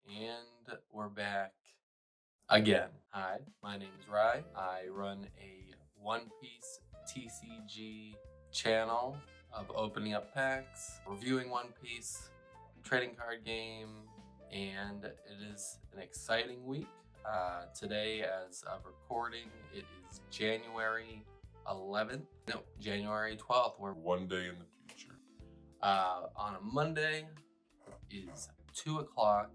And we're back again. Hi, my name is Ry. I run a One Piece TCG channel of opening up packs, reviewing One Piece, trading card game, and it is an exciting week. Today, as of recording, it is January 11th. No, January 12th. We're one day in the future. On a Monday, it is 2 o'clock,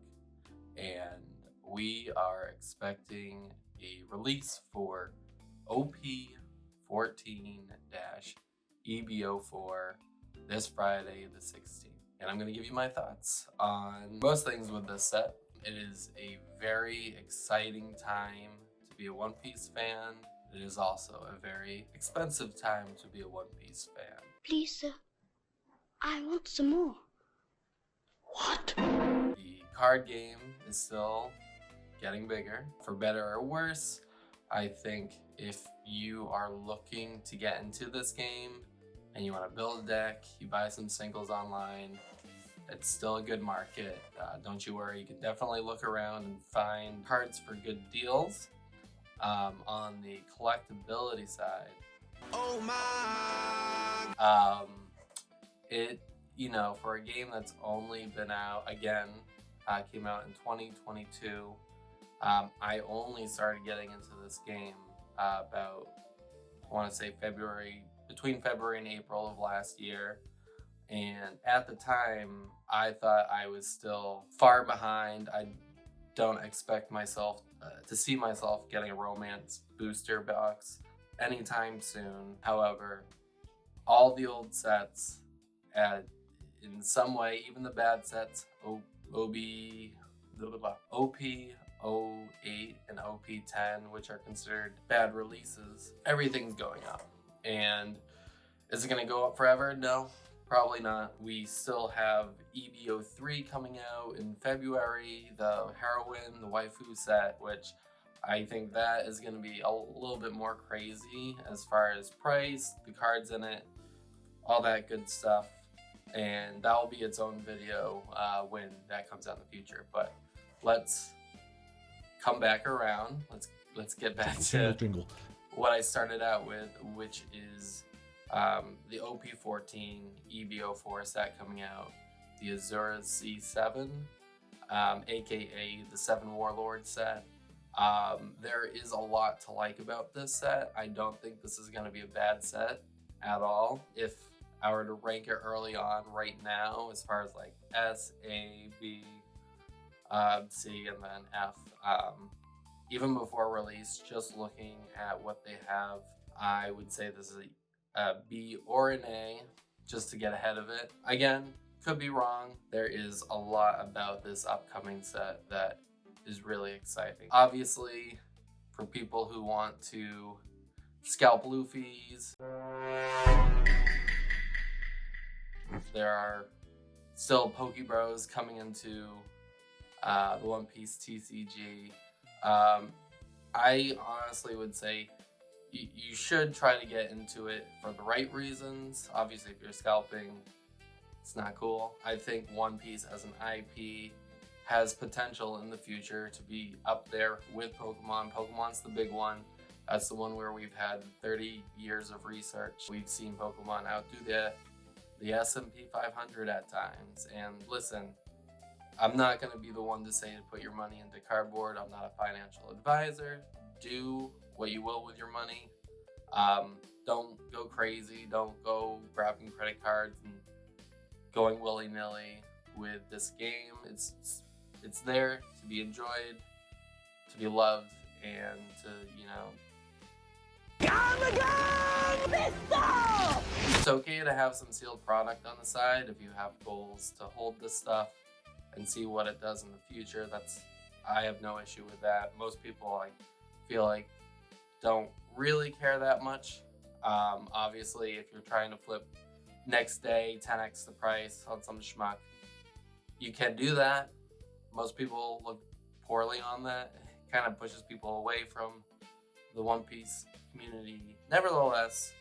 and we are expecting a release for OP14-EB04 this Friday, the 16th. And I'm going to give you my thoughts on most things with this set. It is a very exciting time to be a One Piece fan. It is also a very expensive time to be a One Piece fan. Please, sir, I want some more. What? The card game is still getting bigger. For better or worse, I think if you are looking to get into this game and you want to build a deck, you buy some singles online, it's still a good market. Don't you worry, you can definitely look around and find cards for good deals. On the collectability side, Oh my! For a game that's only been out, came out in 2022, I only started getting into this game about, I want to say between February and April of last year. And at the time, I thought I was still far behind. I don't expect myself to see myself getting a romance booster box anytime soon. However, all the old sets, in some way, even the bad sets, OP08 and OP10, which are considered bad releases, everything's going up. And is it going to go up forever? No, probably not. We still have EB03 coming out in February, the heroine, the waifu set, which I think that is going to be a little bit more crazy as far as price, the cards in it, all that good stuff. And that will be its own video when that comes out in the future. But let's come back around. Let's get back to what I started out with, which is the OP14-EB04 set coming out, the Azura C7, aka the Seven Warlord set. There is a lot to like about this set. I don't think this is going to be a bad set at all. If I were to rank it early on right now, as far as like S, A, B, C, and then F, even before release, just looking at what they have, I would say this is a B or an A, just to get ahead of it. Again, could be wrong. There is a lot about this upcoming set that is really exciting. Obviously, for people who want to scalp Luffy's, there are still Pokebros coming into the One Piece TCG. I honestly would say you should try to get into it for the right reasons. Obviously, if you're scalping, it's not cool. I think One Piece as an IP has potential in the future to be up there with Pokemon. Pokemon's the big one. That's the one where we've had 30 years of research. We've seen Pokemon outdo the S&P 500 at times. And listen, I'm not going to be the one to say to put your money into cardboard. I'm not a financial advisor. Do what you will with your money. Don't go crazy. Don't go grabbing credit cards and going willy-nilly with this game. It's there to be enjoyed, to be loved, and to, it's okay to have some sealed product on the side if you have goals to hold this stuff and see what it does in the future. I have no issue with that. Most people, I feel like, don't really care that much. Obviously, if you're trying to flip next day 10x the price on some schmuck, you can do that. Most people look poorly on that. It kind of pushes people away from the One Piece community. Nevertheless,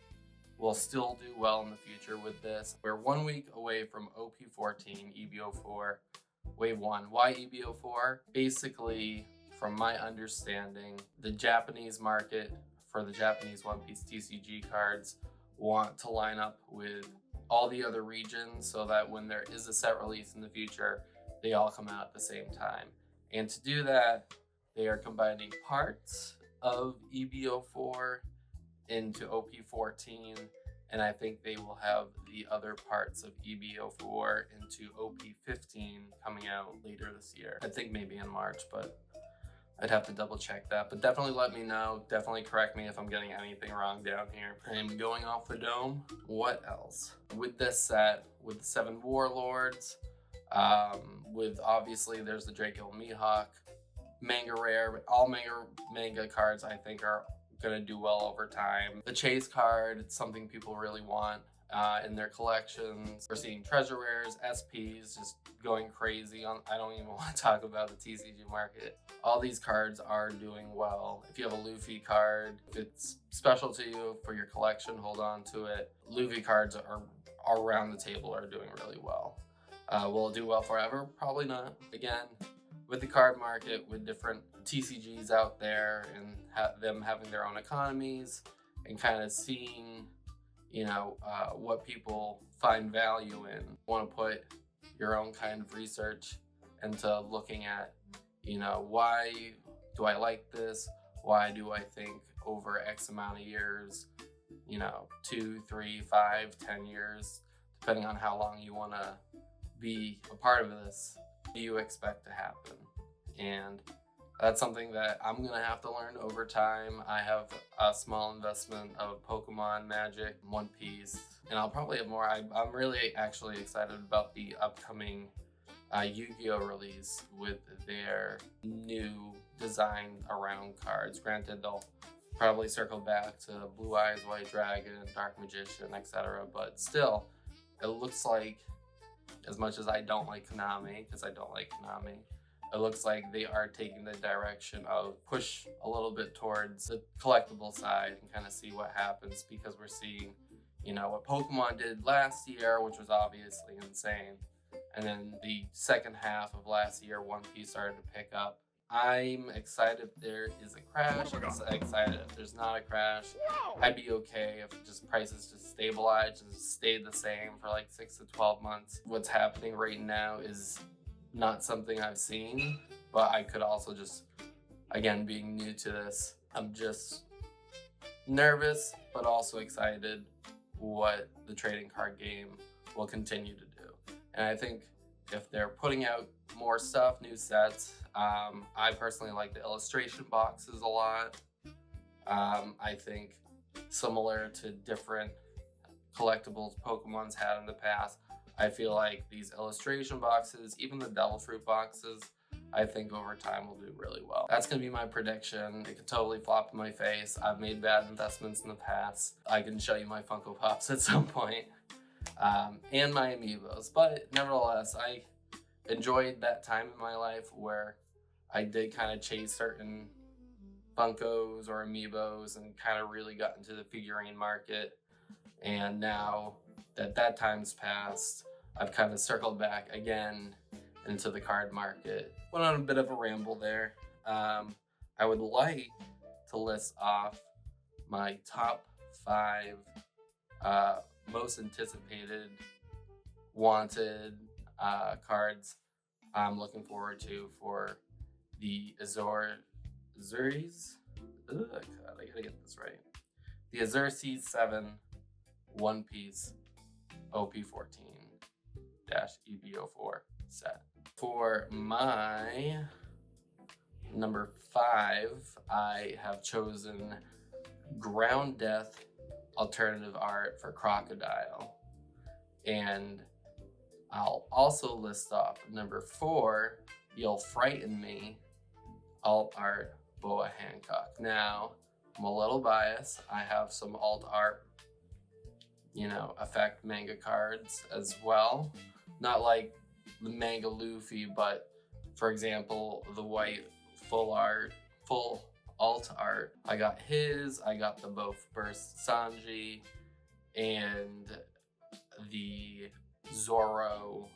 we'll still do well in the future with this. We're 1 week away from OP14-EB04 Wave 1. Why EB04? Basically, from my understanding, the Japanese market for the Japanese One Piece TCG cards want to line up with all the other regions so that when there is a set release in the future, they all come out at the same time. And to do that, they are combining parts of EB04 into OP14, and I think they will have the other parts of EB04 into OP15 coming out later this year. I think maybe in March, but I'd have to double check that. But definitely let me know. Definitely correct me if I'm getting anything wrong down here. I'm going off the dome. What else? With this set, with the 7 Warlords, with obviously there's the Draco Mihawk, manga rare, all manga cards I think are gonna do well over time. The Chase card, it's something people really want in their collections. We're seeing treasure rares, SPs just going crazy on. I don't even want to talk about the TCG market. All these cards are doing well. If you have a Luffy card, if it's special to you for your collection, hold on to it. Luffy cards are around the table are doing really well. Will it do well forever? Probably not. Again, with the card market, with different TCGs out there and them having their own economies and kind of seeing, you know, what people find value in. Want to put your own kind of research into looking at, you know, why do I like this? Why do I think over X amount of years, you know, 2, 3, 5, 10 years, depending on how long you want to be a part of this, do you expect to happen? And that's something that I'm going to have to learn over time. I have a small investment of Pokemon, Magic, One Piece, and I'll probably have more. I'm really actually excited about the upcoming Yu-Gi-Oh! Release with their new design around cards. Granted, they'll probably circle back to Blue Eyes, White Dragon, Dark Magician, etc. But still, it looks like, as much as I don't like Konami, because I don't like Konami, it looks like they are taking the direction of push a little bit towards the collectible side and kind of see what happens, because we're seeing, you know, what Pokemon did last year, which was obviously insane. And then the second half of last year, One Piece started to pick up. I'm excited if there is a crash. I'm excited if there's not a crash. I'd be okay if just prices just stabilized and stayed the same for like 6 to 12 months. What's happening right now is not something I've seen, but I could also just, again, being new to this, I'm just nervous, but also excited what the trading card game will continue to do. And I think if they're putting out more stuff, new sets, I personally like the illustration boxes a lot. I think similar to different collectibles Pokemon's had in the past, I feel like these illustration boxes, even the Devil Fruit boxes, I think over time will do really well. That's gonna be my prediction. It could totally flop in my face. I've made bad investments in the past. I can show you my Funko Pops at some point, and my Amiibos. But nevertheless, I enjoyed that time in my life where I did kind of chase certain Funkos or Amiibos and kind of really got into the figurine market. And now that time's passed, I've kind of circled back again into the card market. Went on a bit of a ramble there. I would like to list off my top 5 most anticipated, wanted cards I'm looking forward to for the Azuris. God, I gotta get this right. The Azuris 7 One Piece OP14-EB04 set. For my number 5, I have chosen Ground Death alternative art for Crocodile. And I'll also list off number 4, You'll Frighten Me, alt art Boa Hancock. Now, I'm a little biased. I have some alt art, you know, effect manga cards as well. Not like the manga Luffy, but for example, the white full alt art. I got his, I got the both Burst Sanji and the Zoro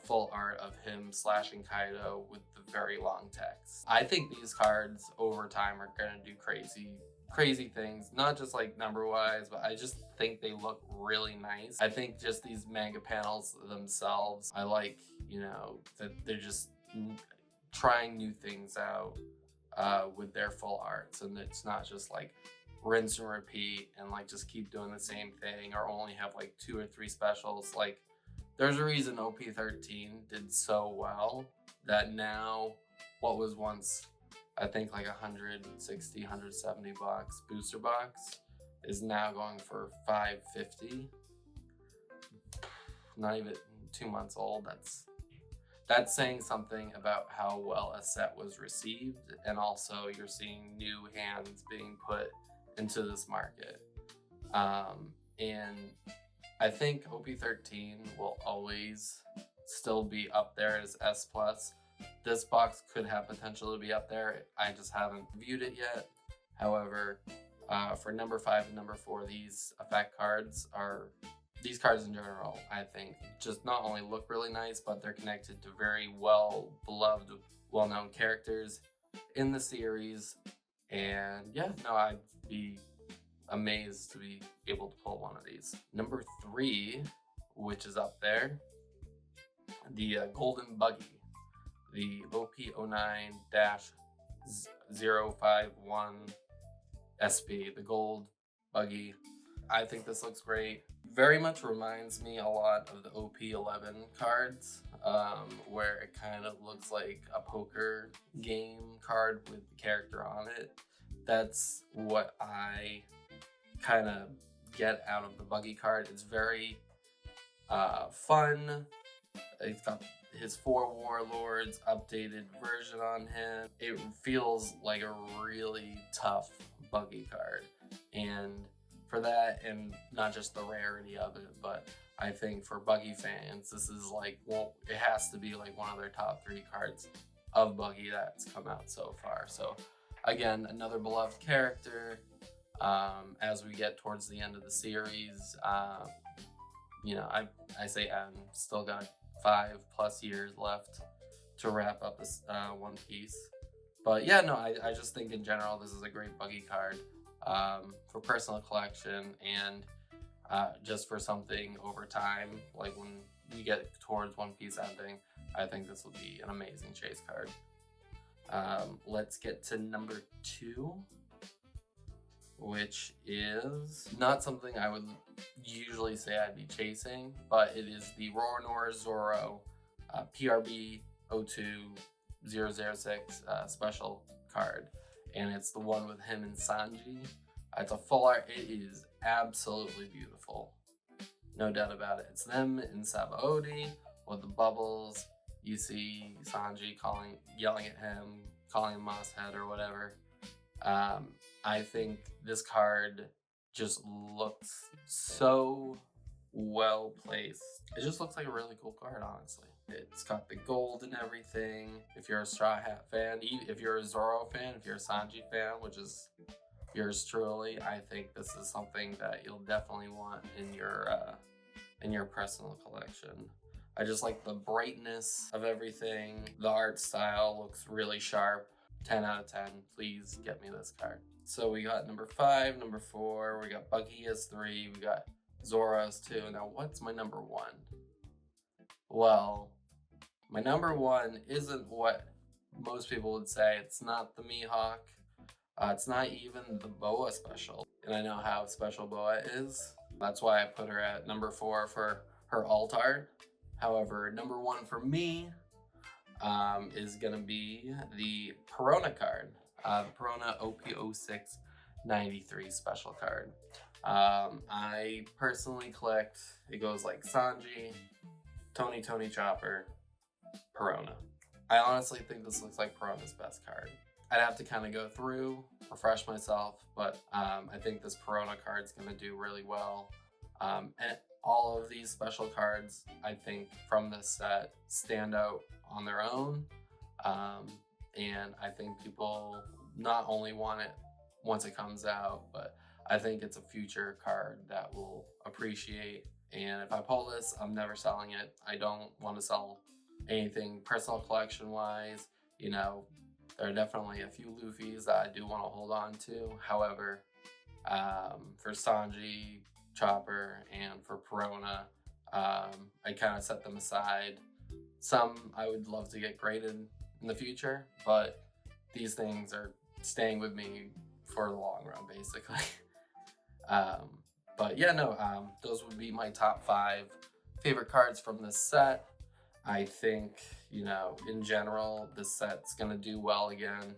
full art of him slashing Kaido with the very long text. I think these cards over time are gonna do crazy things, not just like number wise, but I just think they look really nice. I think just these manga panels themselves, I like, you know, that they're just trying new things out with their full arts, and it's not just like rinse and repeat and like just keep doing the same thing or only have like 2 or 3 specials. Like, there's a reason OP13 did so well that now what was once I think like 160, 170 bucks booster box is now going for 550. Not even 2 months old. That's saying something about how well a set was received, and also you're seeing new hands being put into this market. And I think OP13 will always still be up there as S+. This box could have potential to be up there. I just haven't viewed it yet. However, for number 5 and number 4, these cards in general, I think, just not only look really nice, but they're connected to very well-beloved, well-known characters in the series. And yeah, no, I'd be amazed to be able to pull one of these. Number 3, which is up there, the Golden Buggy, the OP09-051 SP, the Gold Buggy. I think this looks great. Very much reminds me a lot of the OP11 cards, where it kind of looks like a poker game card with the character on it. That's what I kind of get out of the Buggy card. It's very fun. It's got his 4 warlords updated version on him. It feels like a really tough Buggy card, and for that, and not just the rarity of it, but I think for Buggy fans, this is like, well, it has to be like one of their top 3 cards of Buggy that's come out so far. So again, another beloved character. As we get towards the end of the series, you know, I say still got 5+ years left to wrap up this One Piece. But yeah, no, I just think in general this is a great Buggy card for personal collection, and just for something over time, like when we get towards One Piece ending, I think this will be an amazing chase card. Let's get to number 2, which is not something I would usually say I'd be chasing, but it is the Roronoa Zoro PRB 02006 special card, and it's the one with him and Sanji. It's a full art. It is absolutely beautiful, no doubt about it. It's them in Sabaody with the bubbles. You see Sanji yelling at him, calling him Mosshead or whatever. I think this card just looks so well placed. It just looks like a really cool card, honestly. It's got the gold and everything. If you're a Straw Hat fan, if you're a Zoro fan, if you're a Sanji fan, which is yours truly, I think this is something that you'll definitely want in your personal collection. I just like the brightness of everything. The art style looks really sharp. 10 out of 10. Please get me this card. So we got number 5, number 4. We got Buggy as 3. We got Zoro as 2. Now, what's my number 1? Well, my number 1 isn't what most people would say. It's not the Mihawk. It's not even the Boa special. And I know how special Boa is. That's why I put her at number 4 for her alt art. However, number 1 for me is gonna be the Perona card, the Perona OP06-93 special card. I personally collect, it goes like Sanji, Tony Chopper, Perona. I honestly think this looks like Perona's best card. I'd have to kind of go through, refresh myself, but I think this Perona card is gonna do really well. And all of these special cards, I think, from this set stand out on their own. And I think people not only want it once it comes out, but I think it's a future card that will appreciate And if I pull this, I'm never selling it. I don't want to sell anything personal collection wise. You know, there are definitely a few Luffy's that I do want to hold on to. However, for Sanji, Chopper, and for Perona, I kind of set them aside. Some I would love to get graded in the future, but these things are staying with me for the long run, basically. But yeah, no, those would be my top 5 favorite cards from this set. I think, you know, in general, this set's gonna do well again.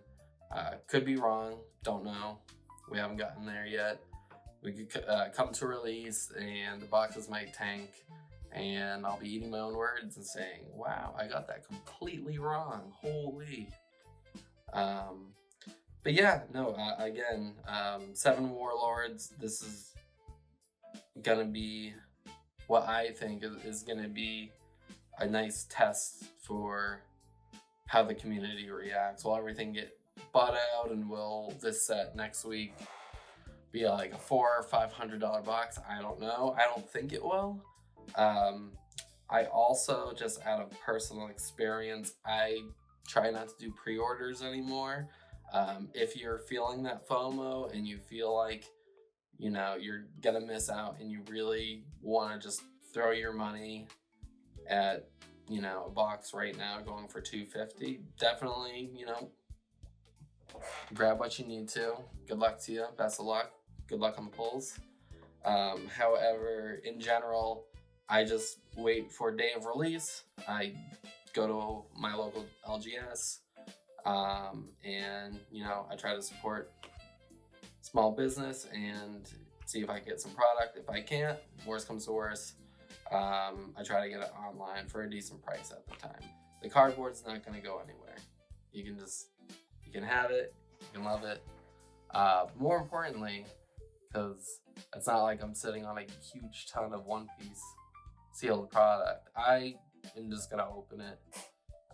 Could be wrong, don't know. We haven't gotten there yet. We could come to release and the boxes might tank, and I'll be eating my own words and saying, wow, I got that completely wrong, holy. But yeah, no, again, 7 Warlords, this is gonna be what I think is gonna be a nice test for how the community reacts. Will everything get bought out, and will this set next week be like a $400 or $500 box? I don't know. I don't think it will. I also, just out of personal experience, I try not to do pre-orders anymore. If you're feeling that FOMO and you feel like, you know, you're gonna miss out and you really want to just throw your money at, you know, a box right now going for $250, definitely, you know, grab what you need to. Good luck to you. Best of luck. Good luck on the pulls. However, in general, I just wait for day of release. I go to my local LGS, and, you know, I try to support small business and see if I can get some product. If I can't, worst comes to worst, I try to get it online for a decent price at the time. The cardboard's not going to go anywhere. You can have it, you can love it. More importantly, because it's not like I'm sitting on a huge ton of One Piece sealed product, I am just going to open it,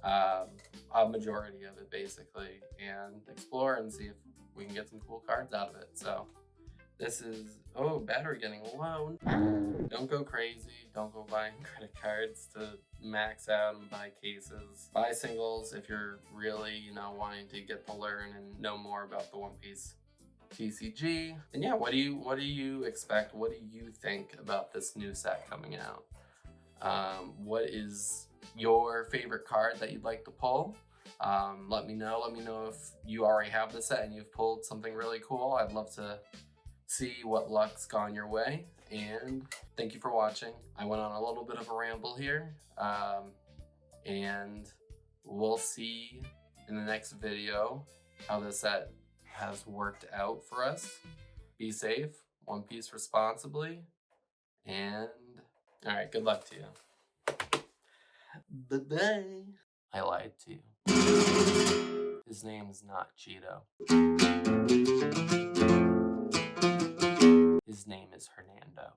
a majority of it basically, and explore and see if we can get some cool cards out of it. So this is, oh, battery getting low. Don't go crazy. Don't go buying credit cards to max out and buy cases. Buy singles if you're really, you know, wanting to get to learn and know more about the One Piece TCG. And yeah, what do you expect? What do you think about this new set coming out? What is your favorite card that you'd like to pull? Let me know. Let me know if you already have the set and you've pulled something really cool. I'd love to see what luck's gone your way. And thank you for watching. I went on a little bit of a ramble here, and we'll see in the next video how this set has worked out for us. Be safe, One Piece responsibly, and all right, good luck to you. Bye-bye. I lied to you. His name is not Cheeto. His name is Hernando.